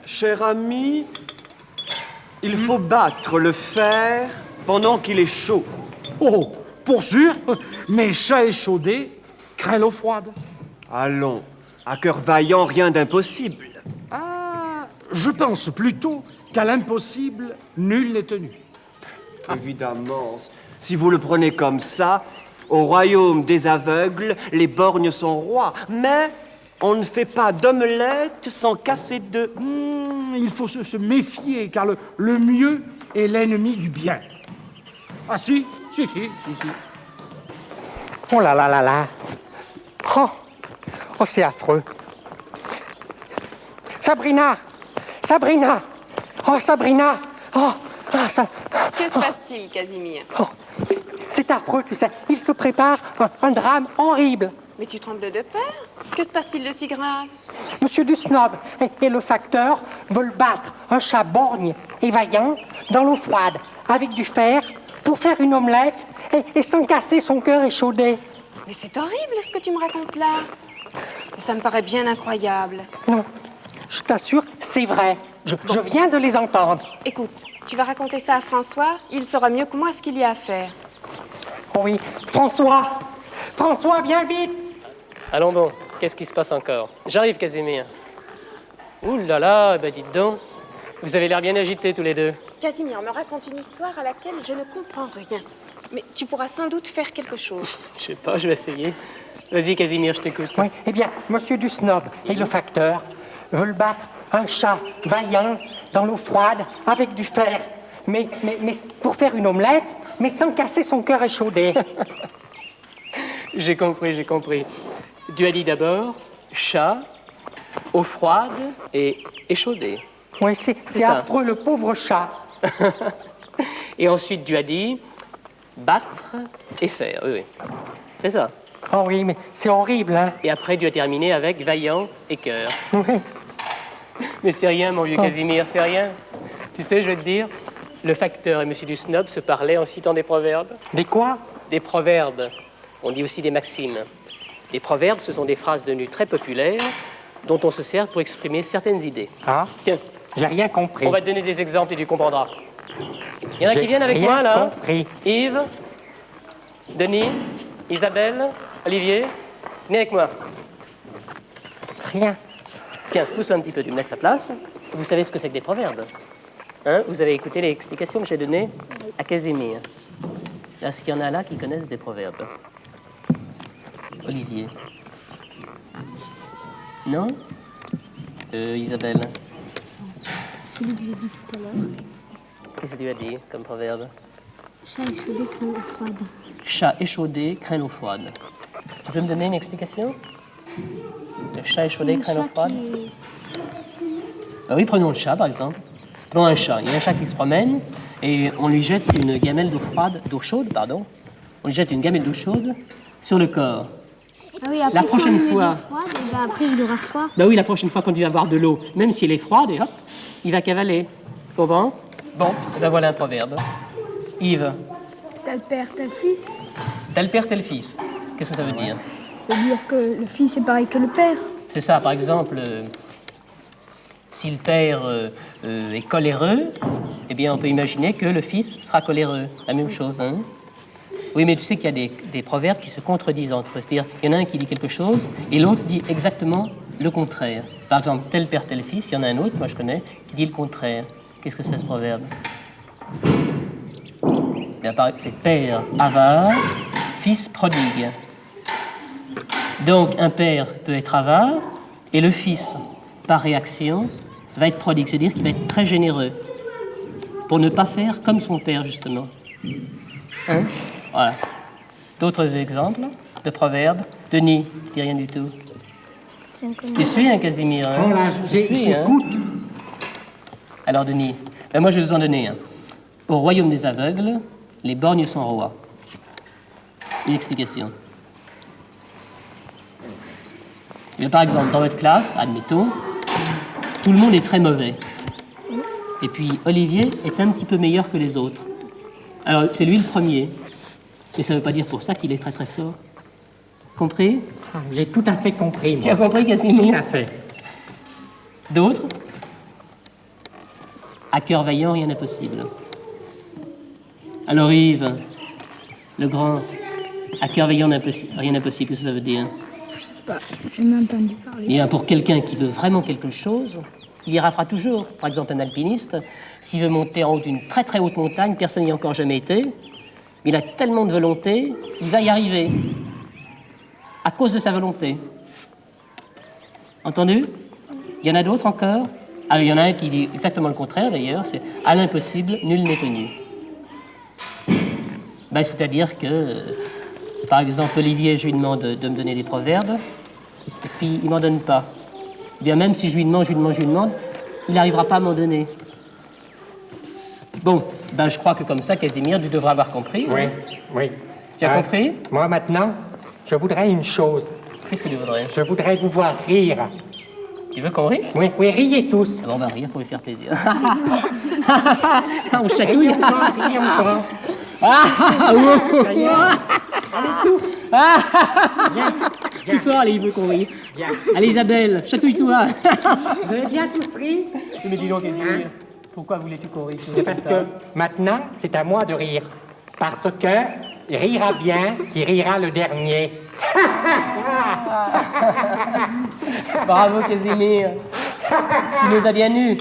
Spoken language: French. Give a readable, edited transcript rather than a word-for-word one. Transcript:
Cher ami, il faut battre le fer pendant qu'il est chaud. Oh, pour sûr, mais chat échaudé craint l'eau froide. Allons, à cœur vaillant, rien d'impossible. Ah, je pense plutôt qu'à l'impossible, nul n'est tenu. Évidemment, si vous le prenez comme ça, au royaume des aveugles, les borgnes sont rois. Mais on ne fait pas d'omelette sans casser d'œufs. Il faut se méfier, car le mieux est l'ennemi du bien. Ah si. Oh là là là là. Oh, c'est affreux. Sabrina. Oh, Sabrina. Oh, ça... Que se passe-t-il, Casimir? Oh, c'est affreux, tu sais. Il se prépare un drame horrible. Mais tu trembles de peur? Que se passe-t-il de si grave? Monsieur Dusnob et le facteur veulent battre un chat borgne et vaillant dans l'eau froide avec du fer pour faire une omelette et sans casser son cœur échaudé. Mais c'est horrible ce que tu me racontes là. Ça me paraît bien incroyable. Non, je t'assure, c'est vrai. Je viens de les entendre. Écoute, tu vas raconter ça à François, il saura mieux que moi ce qu'il y a à faire. Oh oui, François, viens vite. Allons bon, qu'est-ce qui se passe encore? J'arrive, Casimir. Ouh là là, ben dites donc. Vous avez l'air bien agités tous les deux. Casimir me raconte une histoire à laquelle je ne comprends rien. Mais tu pourras sans doute faire quelque chose. Je sais pas, je vais essayer. Vas-y, Casimir, je t'écoute. Oui, eh bien, monsieur Dusnob et le facteur veulent battre un chat vaillant dans l'eau froide avec du fer. Mais pour faire une omelette, mais sans casser son cœur échaudé. J'ai compris. Tu as dit d'abord chat, eau froide et échaudé. Oui, c'est ça. affreux, le pauvre chat. Et ensuite, tu as dit battre et faire. Oui. C'est ça. Oh oui, mais c'est horrible, hein. Et après, tu as terminé avec vaillant et cœur. Oui. Mais c'est rien, mon vieux Casimir, c'est rien. Tu sais, je vais te dire, le facteur et M. Dusnob se parlaient en citant des proverbes. Des quoi? Des proverbes. On dit aussi des maximes. Les proverbes, ce sont des phrases devenues très populaires dont on se sert pour exprimer certaines idées. Ah, Tiens, j'ai rien compris. on va te donner des exemples et tu comprendras. Il y en a qui viennent avec moi, là. Compris. Yves, Denis, Isabelle, Olivier, venez avec moi. Rien. Tiens, pousse un petit peu, tu me laisses ta place. Vous savez ce que c'est que des proverbes, hein? Vous avez écouté l'explication que j'ai donnée à Casimir. Est-ce qu'il y en a là qui connaissent des proverbes? Olivier. Non? Isabelle. Celui que j'ai dit tout à l'heure. Qu'est-ce que tu as dit comme proverbe? Chat échaudé craint l'eau froide. Chat échaudé craint l'eau froide. Tu peux me donner une explication? Le chat échaudé craint l'eau froide? Ah oui, prenons le chat par exemple. Prenons un chat. Il y a un chat qui se promène et on lui jette une gamelle d'eau chaude, pardon. On lui jette une gamelle d'eau chaude sur le corps. Ah oui, après, La prochaine si on lui met fois- de l'eau froide, et ben après il aura froid. Bah oui, la prochaine fois quand il va voir de l'eau, même si elle est froide, et hop, il va cavaler. Tu comprends? Bon, ben voilà un proverbe. Yves, T'as le père, t'as le fils. t'as le père, t'as le fils. Qu'est-ce que ça veut dire? Ça veut dire que le fils est pareil que le père. C'est ça, par exemple, si le père est coléreux, eh bien on peut imaginer que le fils sera coléreux. La même chose, hein? Oui, mais tu sais qu'il y a des proverbes qui se contredisent entre eux. C'est-à-dire, il y en a un qui dit quelque chose et l'autre dit exactement le contraire. Par exemple, tel père, tel fils, il y en a un autre, moi je connais, qui dit le contraire. Qu'est-ce que c'est ce proverbe? Bien, c'est père avare, fils prodigue. Donc, un père peut être avare et le fils, par réaction, va être prodigue, c'est-à-dire qu'il va être très généreux pour ne pas faire comme son père, justement. Hein? Voilà. D'autres exemples de proverbes? Denis, je dis rien du tout. C'est inconnu. Tu suis, hein, Casimir? Hein? Oh là, Tu suis, hein? j'écoute. Alors, Denis, ben moi je vais vous en donner un. Au royaume des aveugles, les borgnes sont rois. Une explication. Eh bien, par exemple, dans votre classe, admettons, tout le monde est très mauvais. Et puis Olivier est un petit peu meilleur que les autres. Alors, c'est lui le premier. Mais ça ne veut pas dire pour ça qu'il est très très fort. Compris? J'ai tout à fait compris, moi. Tu as compris, Casimir? Tout à fait. D'autres? À cœur vaillant, rien n'est possible. Alors Yves, le grand, à cœur vaillant, rien n'est possible, qu'est-ce que ça veut dire? J'ai jamais entendu parler. Eh bien, pour quelqu'un qui veut vraiment quelque chose, il y arrivera toujours. Par exemple, un alpiniste, s'il veut monter en haut d'une très très haute montagne, personne n'y a encore jamais été, il a tellement de volonté, il va y arriver. À cause de sa volonté. Entendu? Il y en a d'autres encore? Ah, il y en a un qui dit exactement le contraire d'ailleurs, c'est « à l'impossible, nul n'est tenu ». Ben, c'est-à-dire que, par exemple, Olivier, je lui demande de me donner des proverbes, et puis il m'en donne pas. Bien même si je lui demande, il n'arrivera pas à m'en donner. Bon, ben je crois que comme ça, Casimir, tu devras avoir compris. Oui, oui. Tu as compris? Moi, maintenant, je voudrais une chose. Qu'est-ce que tu voudrais? Je voudrais vous voir rire. Tu veux qu'on rie? Oui, oui, riez tous. Bon, on va rire pour lui faire plaisir. On chatouille. Riez encore. Plus fort, allez, il veut qu'on rie. Bien. Allez, Isabelle, chatouille-toi. Vous avez bien tous ri? Mais dis donc, Casimir, pourquoi voulais-tu qu'on rie? C'est parce que maintenant, c'est à moi de rire. Parce que il rira bien, qui rira le dernier. Bravo, Casimir. Tu nous as bien eus.